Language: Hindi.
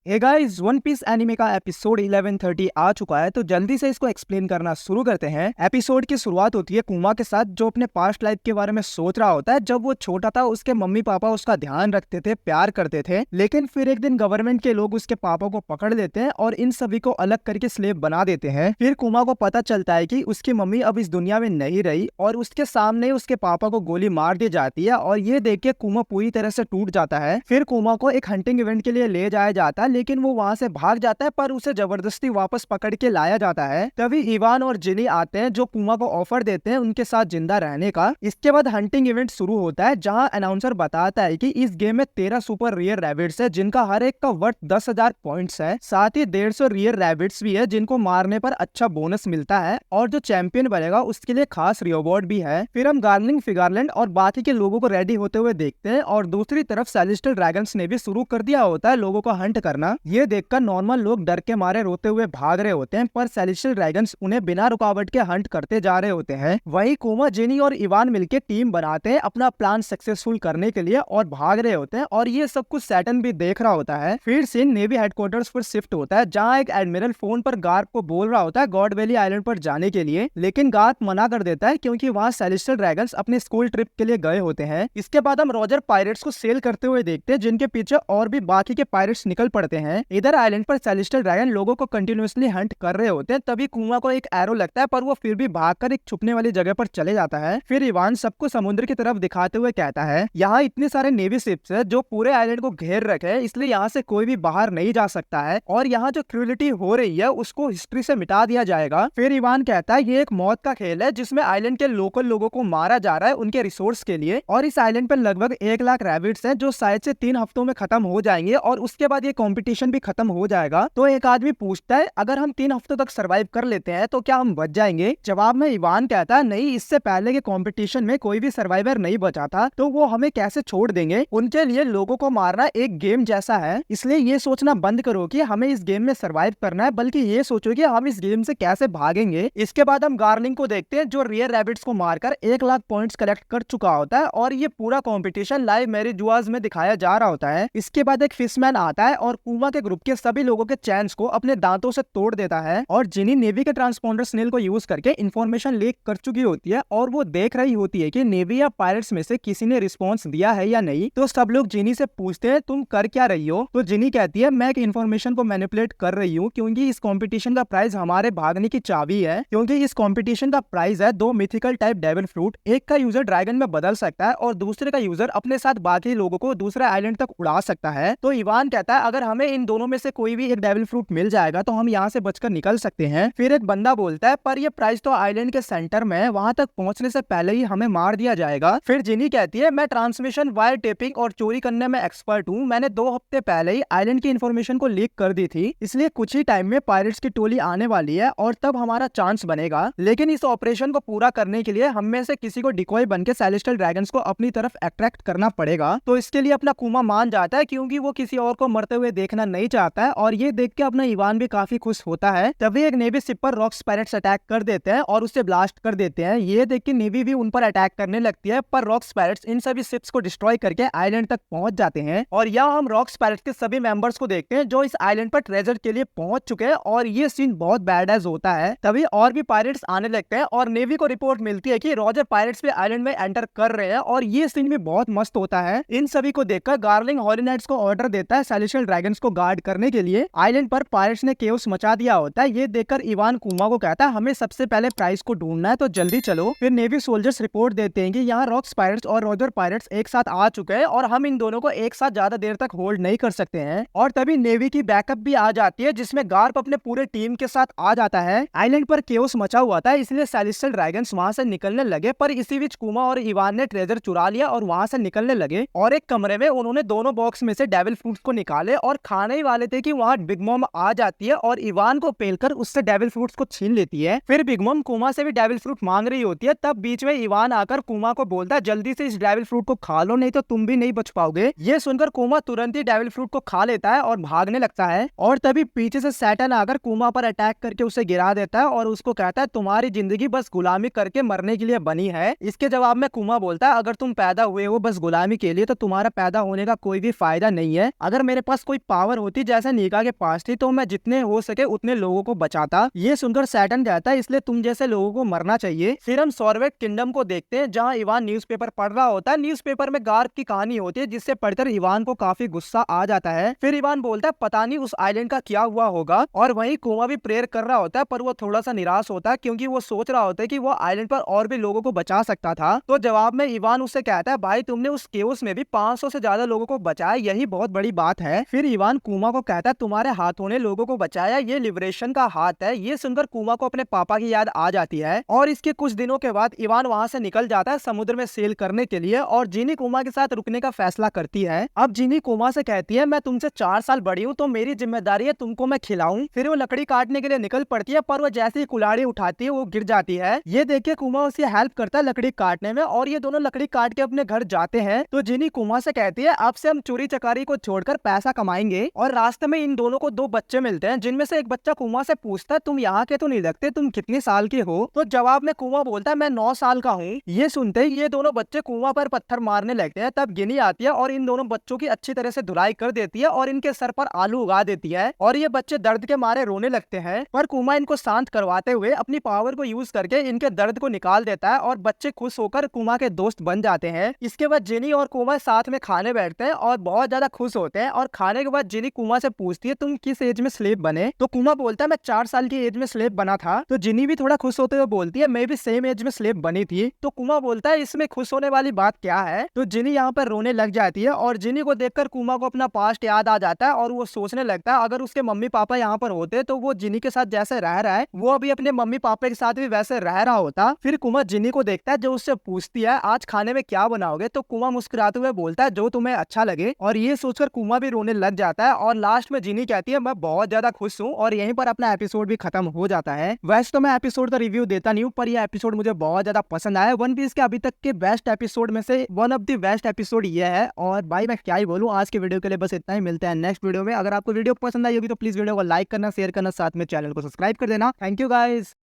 हे गाइस, वन पीस एनिमे का एपिसोड 1130 आ चुका है, तो जल्दी से इसको एक्सप्लेन करना शुरू करते हैं। एपिसोड की शुरुआत होती है कुमा के साथ, जो अपने पास्ट लाइफ के बारे में सोच रहा होता है। जब वो छोटा था उसके मम्मी पापा उसका ध्यान रखते थे, प्यार करते थे, लेकिन फिर एक दिन गवर्नमेंट के लोग उसके पापा को पकड़ लेते हैं और इन सभी को अलग करके स्लेव बना देते हैं। फिर कुमा को पता चलता है कि उसकी मम्मी अब इस दुनिया में नहीं रही और उसके सामने उसके पापा को गोली मार दी जाती है। और ये देख के कुमा पूरी तरह से टूट जाता है। फिर कुमा को एक हंटिंग इवेंट के लिए ले जाया जाता है, लेकिन वो वहां से भाग जाता है, पर उसे जबरदस्ती वापस पकड़ के लाया जाता है। तभी इवान और जिनी आते हैं, जो कुमा को ऑफर देते हैं उनके साथ जिंदा रहने का। इसके बाद हंटिंग इवेंट शुरू होता है, जहां अनाउंसर बताता है कि इस गेम में 13 सुपर रियर रैबिट्स है, जिनका हर एक का वर्थ 10,000 पॉइंट्स है। साथ ही 150 रियर रैबिट्स भी है, जिनको मारने पर अच्छा बोनस मिलता है, और जो चैंपियन बनेगा उसके लिए खास रिवॉर्ड भी है। फिर हम गार्लिंग, फिगारलैंड और बाकी के लोगों को रेडी होते हुए देखते हैं, और दूसरी तरफ सेलेस्टियल ड्रैगन्स ने भी शुरू कर दिया होता है लोगों को हंट करना। ये देखकर नॉर्मल लोग डर के मारे रोते हुए भाग रहे होते हैं, पर सेलेस्टियल ड्रैगन्स उन्हें बिना रुकावट के हंट करते जा रहे होते हैं। वहीं कुमा, जिनी और इवान मिलकर टीम बनाते हैं अपना प्लान सक्सेसफुल करने के लिए और भाग रहे होते हैं, और ये सब कुछ सैटर्न भी देख रहा होता है। फिर सीन नेवी हेडक्वार्टर्स पर शिफ्ट होता है, जहाँ एक एडमिरल फोन पर गार्प को बोल रहा होता है गॉड वैली आइलैंड पर जाने के लिए, लेकिन गार्प मना कर देता है क्योंकि वहाँ सेलेस्टियल ड्रैगन्स अपने स्कूल ट्रिप के लिए गए होते हैं। इसके बाद हम रॉजर पायरेट्स को सेल करते हुए देखते हैं, जिनके पीछे और भी बाकी के पायरेट्स निकल पड़ते हैं। इधर आइलैंड पर सेलेस्टियल ड्रैगन लोगों को कंटिन्यूअसली हंट कर रहे होते हैं। तभी कुमा को एक एरो लगता है, पर वो फिर भी भागकर एक छुपने वाली जगह पर चले जाता है। फिर इवान सबको समुद्र की तरफ दिखाते हुए कहता है, यहाँ इतने सारे नेवी शिप्स है जो पूरे आइलैंड को घेर रखे हैं, इसलिए यहाँ से कोई भी बाहर नहीं जा सकता है, और यहाँ जो क्रूलिटी हो रही है उसको हिस्ट्री से मिटा दिया जाएगा। फिर इवान कहता है ये एक मौत का खेल है, जिसमें आइलैंड के लोकल लोगों को मारा जा रहा है उनके रिसोर्स के लिए, और इस आइलैंड पर लगभग 1 लाख रैबिट्स हैं, जो शायद से 3 हफ्तों में खत्म हो जाएंगे, और उसके बाद ये कंपटीशन भी खत्म हो जाएगा। तो एक आदमी पूछता है, अगर हम 3 हफ्तों तक सरवाइव कर लेते हैं तो क्या हम बच जाएंगे? जवाब में इवान कहता है, नहीं, इससे पहले के कंपटीशन में कोई भी सर्वाइवर नहीं बचा था, तो वो हमें कैसे छोड़ देंगे? उनके लिए लोगों को मारना एक गेम जैसा है, इसलिए ये सोचना बंद करो कि हमें इस गेम में सर्वाइव करना है, बल्कि ये सोचो कि हम इस गेम से कैसे भागेंगे। इसके बाद हम गार्लिंग को देखते हैं, जो रियर रैबिट्स को मारकर 1 लाख पॉइंट्स कलेक्ट कर चुका होता है, और ये पूरा कंपटीशन लाइव मैरिजुआज में दिखाया जा रहा होता है। इसके बाद एक फिशमैन आता है और कुमा के ग्रुप के सभी लोगों के चैन्स को अपने दांतों से तोड़ देता है, और जिनी नेवी के ट्रांसपोंडर स्नेल को यूज करके इन्फॉर्मेशन लीक कर चुकी होती है, और वो देख रही होती है कि नेवी या पायरेट्स में से किसी ने रिस्पॉन्स दिया है या नहीं। तो सब लोग जिनी से पूछते हैं, तुम कर क्या रही हो? तो जिनी कहती है, मैं एक इन्फॉर्मेशन को मैनिपुलेट कर रही हूँ, क्योंकि इस कंपटीशन का प्राइज हमारे भागने की चाबी है। क्योंकि इस कंपटीशन का प्राइज है 2 मिथिकल टाइप डेविल फ्रूट। एक का यूजर ड्रैगन में बदल सकता है, और दूसरे का यूजर अपने साथ बाकी लोगों को दूसरे आइलैंड तक उड़ा सकता है। तो इवान कहता है, अगर हमें इन दोनों में से कोई भी एक डेविल फ्रूट मिल जाएगा तो हम यहाँ से बचकर निकल सकते हैं। फिर एक बंदा बोलता है, पर ये प्राइज तो आइलैंड के सेंटर में है, वहां तक पहुंचने से पहले ही हमें मार दिया जाएगा। फिर जिनी कहती है, मैं ट्रांसमिशन, वायर टेपिंग और चोरी करने में एक्सपर्ट हूँ। मैंने 2 हफ्ते पहले ही आइलैंड की इन्फॉर्मेशन को लीक कर दी थी, इसलिए कुछ ही टाइम में पायरेट्स की टोली आने वाली है, और तब हमारा चांस बनेगा। लेकिन इस ऑपरेशन को पूरा करने के लिए हम में से किसी को डिकॉय बन के सेलेस्टियल ड्रैगन्स को अपनी तरफ अट्रैक्ट करना पड़ेगा। तो इसके लिए अपना कुमा मान जाता है, क्योंकि वो किसी और को मरते हुए देखना नहीं चाहता है, और ये देख के अपना इवान भी काफी खुश होता है। तभी एक नेवी शिप पर रॉक्स पायरेट्स अटैक कर देते हैं और उसे ब्लास्ट कर देते हैं। ये देख के नेवी भी उन पर अटैक करने लगती है, पर रॉक्स पायरेट्स इन सभी शिप्स को डिस्ट्रॉय करके आइलैंड तक पहुंच जाते हैं। और यहाँ हम रॉक्स पायरेट्स के सभी मेंबर्स को देखते हैं, जो इस आइलैंड पर ट्रेजर के लिए पहुंच चुके हैं, और ये सीन बहुत बैडएज होता है। तभी और भी पायरेट्स आने लगते हैं, और नेवी को रिपोर्ट मिलती है कि रॉजर पायरेट्स भी आइलैंड में एंटर कर रहे हैं, और ये सीन भी बहुत मस्त होता है। इन सभी को देखकर गार्लिंग हॉली नाइट्स को ऑर्डर देता है सेलेस्टियल ड्रैगन्स को गार्ड करने के लिए। आइलैंड पर पायरेट्स ने केओस मचा दिया होता है। ये देखकर इवान कुमा को कहता है, हमें सबसे पहले प्राइज को ढूंढना है, तो जल्दी चलो। फिर नेवी सोल्जर्स रिपोर्ट देते हैं कि यहाँ रॉक्स पायरेट्स और रॉजर पायरेट्स एक साथ आ चुके हैं, और हम इन दोनों को एक साथ ज्यादा देर तक होल्ड नहीं कर सकते हैं। और तभी नेवी की बैकअप भी आ जाती है, जिसमें गार्प अपने पूरे टीम के साथ आ जाता है। आइलैंड पर केओस मचा हुआ था, इसलिए सेलेस्टियल ड्रैगन्स वहां से निकलने लगे, पर इसी बीच कुमा और इवान ने ट्रेजर चुरा लिया और वहां से निकलने लगे। और एक कमरे में उन्होंने दोनों बॉक्स में से डेविल फ्रूट्स को निकाले, और खाने ही वाले थे कि वहाँ बिग मॉम आ जाती है और इवान को पेलकर उससे डेविल फ्रूट्स को छीन लेती है। फिर बिग मॉम कुमा से भी डेविल फ्रूट मांग रही होती है, तब बीच में इवान आकर कुमा को बोलता है, जल्दी से इस डेविल फ्रूट को खा लो, नहीं तो तुम भी नहीं बच पाओगे। ये सुनकर कुमा तुरंत ही डेविल फ्रूट को खा लेता है और भागने लगता है, और तभी पीछे से सैटर्न आकर कुमा पर अटैक करके उसे गिरा देता है, और उसको कहता है, तुम्हारी जिंदगी बस गुलामी करके मरने के लिए बनी है। इसके जवाब में कुमा बोलता है, अगर तुम पैदा हुए हो बस गुलामी के लिए, तो तुम्हारा पैदा होने का कोई भी फायदा नहीं है। अगर मेरे पास कोई पावर होती जैसे नीका के पास थी तो मैं जितने हो सके उतने लोगों को बचाता। ये सुनकर सैटर्न कहता है इसलिए तुम जैसे लोगों को मरना चाहिए। फिर हम सॉर्वेट किंगडम को देखते हैं जहाँ इवान न्यूज़पेपर पढ़ रहा होता है। न्यूज़पेपर में गार्ग की कहानी होती है जिससे पढ़कर इवान को काफी गुस्सा आ जाता है। फिर इवान बोलता है पता नहीं उस आइलैंड का क्या हुआ होगा, और वहीं कुआं भी प्रेयर कर रहा होता है पर वो थोड़ा सा निराश होता है क्योंकि वो सोच रहा होता है कि वो आइलैंड पर और भी लोगों को बचा सकता था। तो जवाब में इवान उससे कहता है भाई तुमने उस केओस में भी 500 से ज्यादा लोगों को बचाया, यही बहुत बड़ी बात है। फिर इवान कुमा को कहता है तुम्हारे हाथों ने लोगों को बचाया, ये लिबरेशन का हाथ है। ये सुनकर कुमा को अपने पापा की याद आ जाती है और इसके कुछ दिनों के बाद इवान वहां से निकल जाता है समुद्र में सेल करने के लिए और जीनी कुमा के साथ रुकने का फैसला करती है। अब जीनी कुमा से कहती है मैं तुमसे 4 साल बड़ी हूँ तो मेरी जिम्मेदारी है तुमको मैं खिलाऊं। फिर वो लकड़ी काटने के लिए निकल पड़ती है पर वो जैसे ही कुल्हाड़ी उठाती है वो गिर जाती है। ये देख के कुमा उसकी हेल्प करता है लकड़ी काटने में और ये दोनों लकड़ी काट के अपने घर जाते हैं। तो जीनी कुमा से कहती है अब से हम चोरी चकारी को छोड़कर पैसा कमाएंगे। और रास्ते में इन दोनों को 2 बच्चे मिलते हैं जिनमें से एक बच्चा कुमा से पूछता है तुम यहाँ के तो नहीं लगते, तुम कितने साल के हो? तो जवाब में कुमा बोलता है मैं 9 साल का हूँ। ये सुनते ही ये दोनों बच्चे कुआ पर पत्थर मारने लगते हैं। तब गिनी आती है और इन दोनों बच्चों की अच्छी तरह से धुलाई कर देती है और इनके सर पर आलू उगा देती है और ये बच्चे दर्द के मारे रोने लगते हैं। पर कुमा इनको शांत करवाते हुए अपनी पावर को यूज करके इनके दर्द को निकाल देता है और बच्चे खुश होकर कुमा के दोस्त बन जाते हैं। इसके बाद जिनी और कुमा साथ में खाने बैठते हैं और बहुत ज्यादा खुश होते हैं। और खाने के बाद जिनी कुमा से पूछती है तुम किस एज में स्लेव बने? तो कुमा बोलता है मैं 4 साल की एज में स्लेव बना था। तो जिनी भी थोड़ा खुश होते हुए बोलती है मैं भी सेम एज में स्लेव बनी थी। तो कुमा बोलता है इसमें खुश होने वाली बात क्या है? तो जिनी यहाँ पर रोने लग जाती है और जिनी को देखकर कुमा को अपना पास्ट याद आ जाता है और वो सोचने लगता है अगर उसके मम्मी पापा यहाँ पर होते तो वो जिनी के साथ जैसे रह रहा है वो अभी अपने मम्मी पापा के साथ भी वैसे रह रहा होता। फिर कुमा जिनी को देखता है जो उससे पूछती है आज खाने में क्या बनाओगे? तो कुमा मुस्कुराते हुए बोलता है जो तुम्हें अच्छा लगे। और ये सोचकर कुमा भी रोने लग जाता है और लास्ट में जिनी कहती है मैं बहुत ज्यादा खुश हूँ। और यहीं पर अपना एपिसोड भी खत्म हो जाता है। वैसे तो मैं एपिसोड का रिव्यू देता नहीं हूँ पर यह एपिसोड मुझे बहुत ज्यादा पसंद आया। वन पीस के अभी तक के बेस्ट एपिसोड में से one of the best episode ये है। और भाई मैं क्या ही बोलूँ, आज के वीडियो के लिए बस इतना ही। मिलते हैं नेक्स्ट वीडियो में। अगर आपको वीडियो पसंद आई होगी तो प्लीज वीडियो को लाइक करना, शेयर करना, साथ में चैनल को सब्सक्राइब कर देना। Thank you guys.